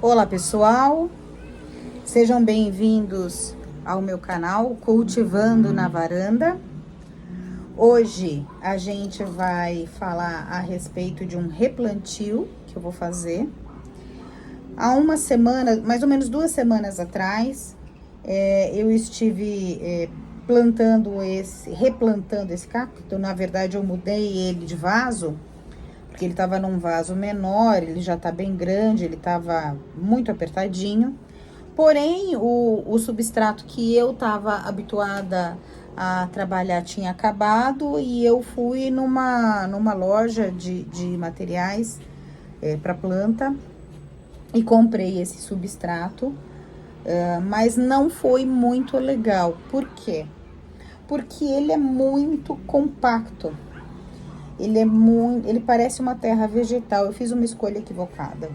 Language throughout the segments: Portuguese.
Olá pessoal, sejam bem-vindos ao meu canal Cultivando na Varanda. Hoje a gente vai falar a respeito de um replantio que eu vou fazer. Há uma semana, mais ou menos 2 semanas atrás, eu estive replantando esse cacto. Na verdade eu mudei ele de vaso, porque ele estava num vaso menor, ele já tá bem grande, ele estava muito apertadinho. Porém, o substrato que eu estava habituada a trabalhar tinha acabado e eu fui numa loja de materiais para planta e comprei esse substrato, mas não foi muito legal. Por quê? Porque ele é muito compacto. Ele parece uma terra vegetal. Eu fiz uma escolha equivocada.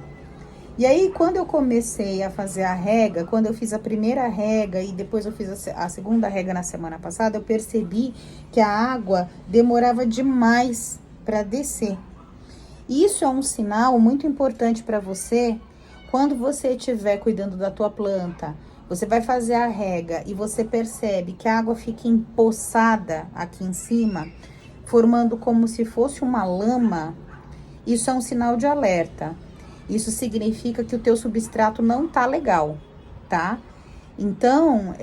E aí, quando eu comecei a fazer a rega, quando eu fiz a primeira rega e depois eu fiz a segunda rega na semana passada, eu percebi que a água demorava demais para descer. Isso é um sinal muito importante para você quando você estiver cuidando da tua planta. Você vai fazer a rega e você percebe que a água fica empoçada aqui em cima, formando como se fosse uma lama. Isso é um sinal de alerta. Isso significa que o teu substrato não tá legal, tá? Então,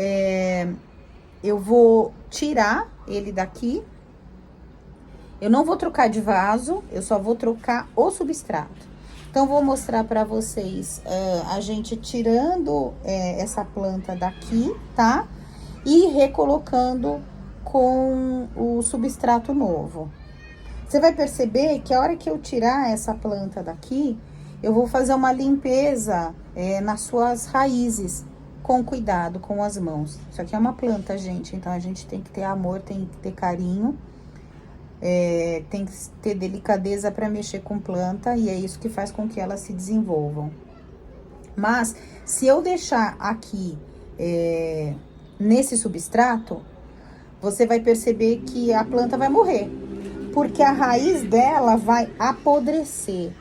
eu vou tirar ele daqui. Eu não vou trocar de vaso, eu só vou trocar o substrato. Então, vou mostrar pra vocês a gente tirando essa planta daqui, tá? E recolocando com o substrato novo. Você vai perceber que a hora que eu tirar essa planta daqui, eu vou fazer uma limpeza nas suas raízes, com cuidado, com as mãos. Isso aqui é uma planta, gente, então a gente tem que ter amor, tem que ter carinho, tem que ter delicadeza para mexer com planta, e é isso que faz com que elas se desenvolvam. Mas, se eu deixar aqui nesse substrato, você vai perceber que a planta vai morrer, porque a raiz dela vai apodrecer.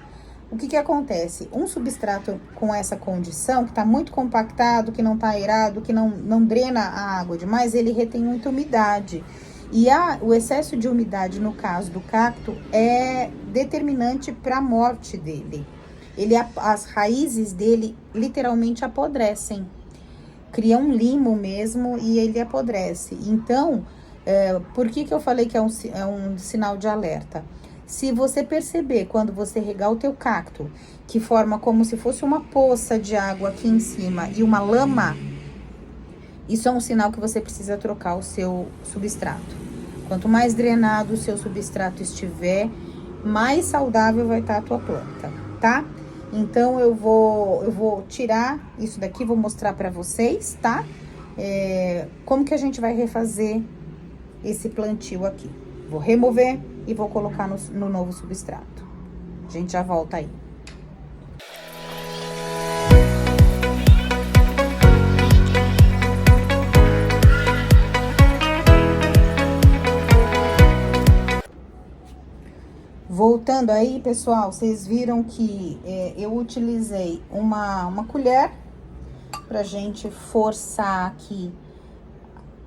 O que acontece? Um substrato com essa condição, que está muito compactado, que não está aerado, que não drena a água demais, ele retém muita umidade. E o excesso de umidade, no caso do cacto, é determinante para a morte dele. As raízes dele literalmente apodrecem. Cria um limo mesmo e ele apodrece. Então, por que eu falei que é um sinal de alerta? Se você perceber, quando você regar o teu cacto, que forma como se fosse uma poça de água aqui em cima e uma lama, isso é um sinal que você precisa trocar o seu substrato. Quanto mais drenado o seu substrato estiver, mais saudável vai estar a tua planta, tá? Então, eu vou tirar isso daqui, vou mostrar pra vocês, tá? Como que a gente vai refazer esse plantio aqui. Vou remover e vou colocar no novo substrato. A gente já volta aí. Voltando aí, pessoal, vocês viram que eu utilizei uma colher pra gente forçar aqui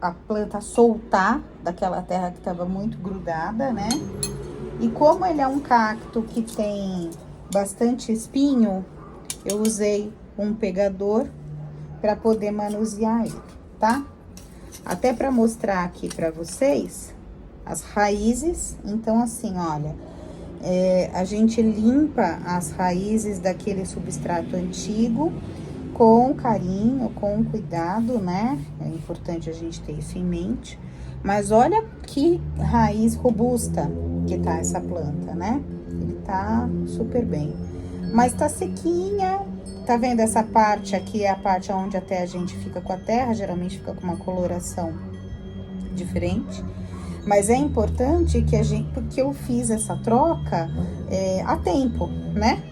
a planta soltar daquela terra que estava muito grudada, né? E como ele é um cacto que tem bastante espinho, eu usei um pegador para poder manusear ele, tá? Até para mostrar aqui para vocês as raízes. Então, assim, olha, a gente limpa as raízes daquele substrato antigo com carinho, com cuidado, né? É importante a gente ter isso em mente. Mas olha que raiz robusta que tá essa planta, né? Ele tá super bem. Mas tá sequinha. Tá vendo essa parte aqui? É a parte onde até a gente fica com a terra. Geralmente fica com uma coloração diferente. Mas é importante porque eu fiz essa troca a tempo, né?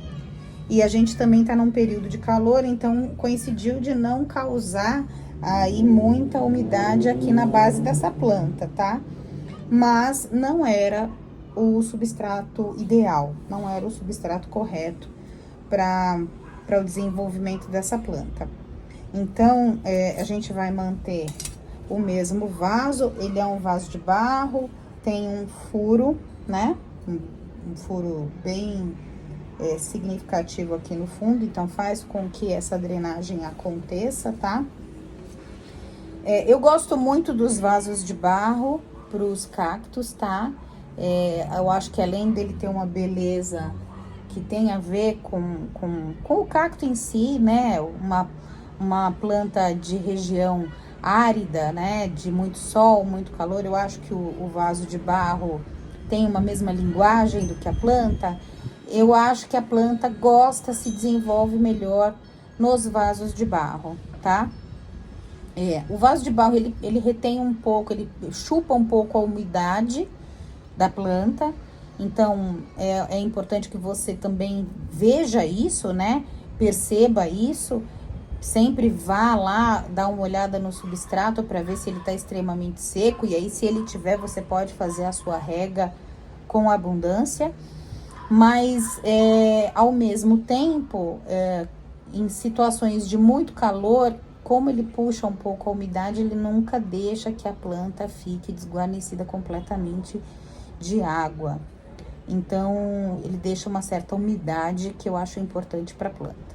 E a gente também tá num período de calor, então coincidiu de não causar aí muita umidade aqui na base dessa planta, tá? Mas não era o substrato ideal, não era o substrato correto para para o desenvolvimento dessa planta. Então, a gente vai manter o mesmo vaso, ele é um vaso de barro, tem um furo, né? Um furo bem significativo aqui no fundo, então faz com que essa drenagem aconteça, tá? Eu gosto muito dos vasos de barro para os cactos, tá? Eu acho que além dele ter uma beleza que tem a ver com o cacto em si, né? Uma planta de região árida, né? De muito sol, muito calor. Eu acho que o vaso de barro tem uma mesma linguagem do que a planta. Eu acho que a planta se desenvolve melhor nos vasos de barro, tá? O vaso de barro, ele retém um pouco, ele chupa um pouco a umidade da planta. Então, é importante que você também veja isso, né? Perceba isso. Sempre vá lá, dar uma olhada no substrato para ver se ele tá extremamente seco. E aí, se ele tiver, você pode fazer a sua rega com abundância. Mas, ao mesmo tempo, em situações de muito calor, como ele puxa um pouco a umidade, ele nunca deixa que a planta fique desguarnecida completamente de água. Então, ele deixa uma certa umidade que eu acho importante para a planta.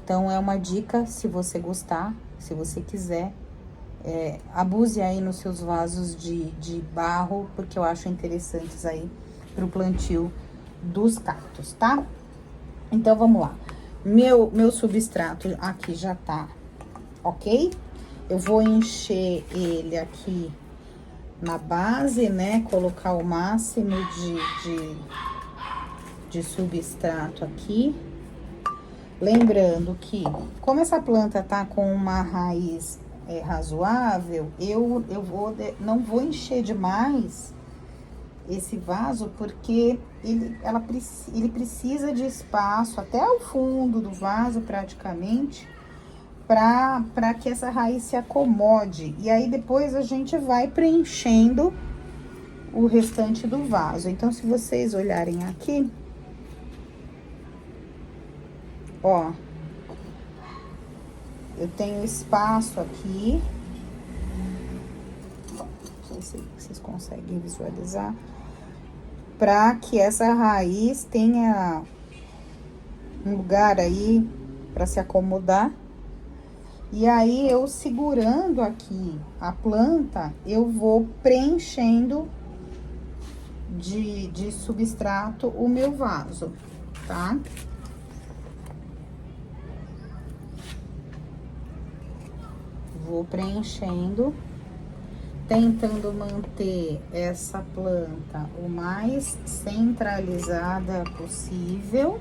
Então, é uma dica, se você gostar, se você quiser, abuse aí nos seus vasos de barro, porque eu acho interessantes aí para o plantio dos cactos, tá? Então, vamos lá. Meu substrato aqui já tá ok? Eu vou encher ele aqui na base, né? Colocar o máximo de substrato aqui. Lembrando que, como essa planta tá com uma raiz razoável, eu não vou encher demais esse vaso, porque ele precisa de espaço até o fundo do vaso, praticamente, para que essa raiz se acomode. E aí, depois a gente vai preenchendo o restante do vaso. Então, se vocês olharem aqui, ó, eu tenho espaço aqui, não sei se vocês conseguem visualizar, para que essa raiz tenha um lugar aí para se acomodar. E aí, eu segurando aqui a planta, eu vou preenchendo de substrato o meu vaso, tá? Vou preenchendo, tentando manter essa planta o mais centralizada possível,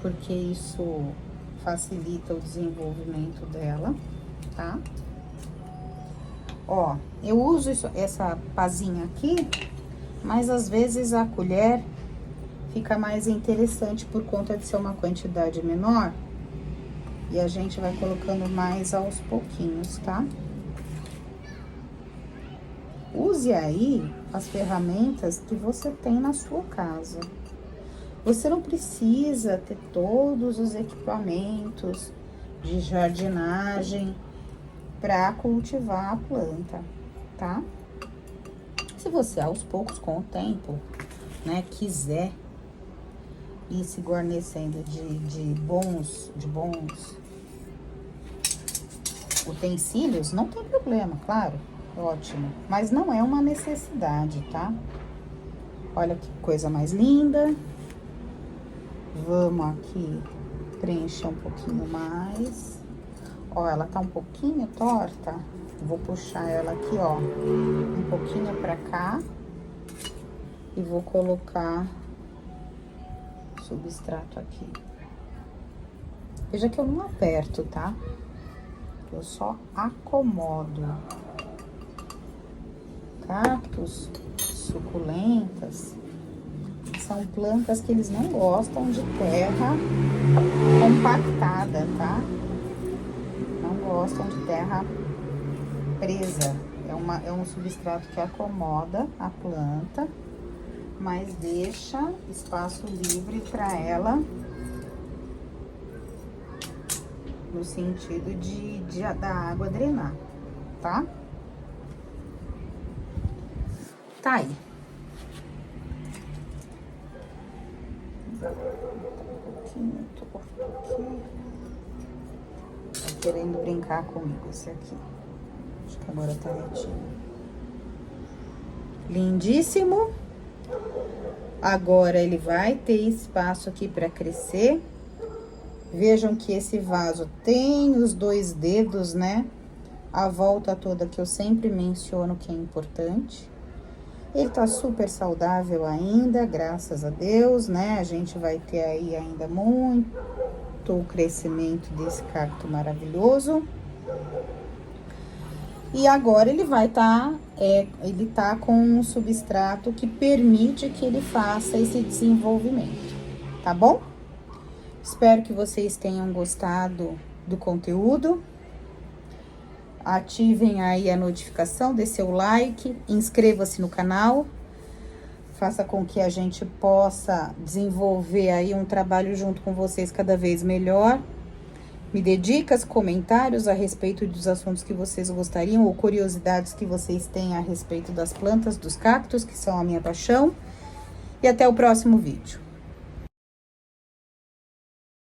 porque isso facilita o desenvolvimento dela, tá? Ó, eu uso essa pazinha aqui, mas às vezes a colher fica mais interessante por conta de ser uma quantidade menor. E a gente vai colocando mais aos pouquinhos, tá? Use aí as ferramentas que você tem na sua casa. Você não precisa ter todos os equipamentos de jardinagem para cultivar a planta, tá? Se você, aos poucos, com o tempo, né, quiser ir se guarnecendo de bons utensílios, não tem problema, claro, ótimo. Mas não é uma necessidade, tá? Olha que coisa mais linda. Vamos aqui preencher um pouquinho mais. Ó, ela tá um pouquinho torta. Vou puxar ela aqui, ó, um pouquinho pra cá. E vou colocar substrato aqui. Veja que eu não aperto, tá? Eu só acomodo. Cactos, suculentas, são plantas que eles não gostam de terra compactada, tá? Não gostam de terra presa. É um substrato que acomoda a planta, mas deixa espaço livre para ela no sentido da água drenar, tá? Tá aí. Tá querendo brincar comigo esse aqui. Acho que agora tá retinho. Lindíssimo. Agora ele vai ter espaço aqui para crescer. Vejam que esse vaso tem os 2 dedos, né? A volta toda que eu sempre menciono que é importante. Ele tá super saudável ainda, graças a Deus, né? A gente vai ter aí ainda muito o crescimento desse cacto maravilhoso. E agora ele vai ele tá com um substrato que permite que ele faça esse desenvolvimento, tá bom? Espero que vocês tenham gostado do conteúdo. Ativem aí a notificação, dê seu like, inscreva-se no canal. Faça com que a gente possa desenvolver aí um trabalho junto com vocês cada vez melhor. Me dê dicas, comentários a respeito dos assuntos que vocês gostariam ou curiosidades que vocês têm a respeito das plantas, dos cactos, que são a minha paixão. E até o próximo vídeo.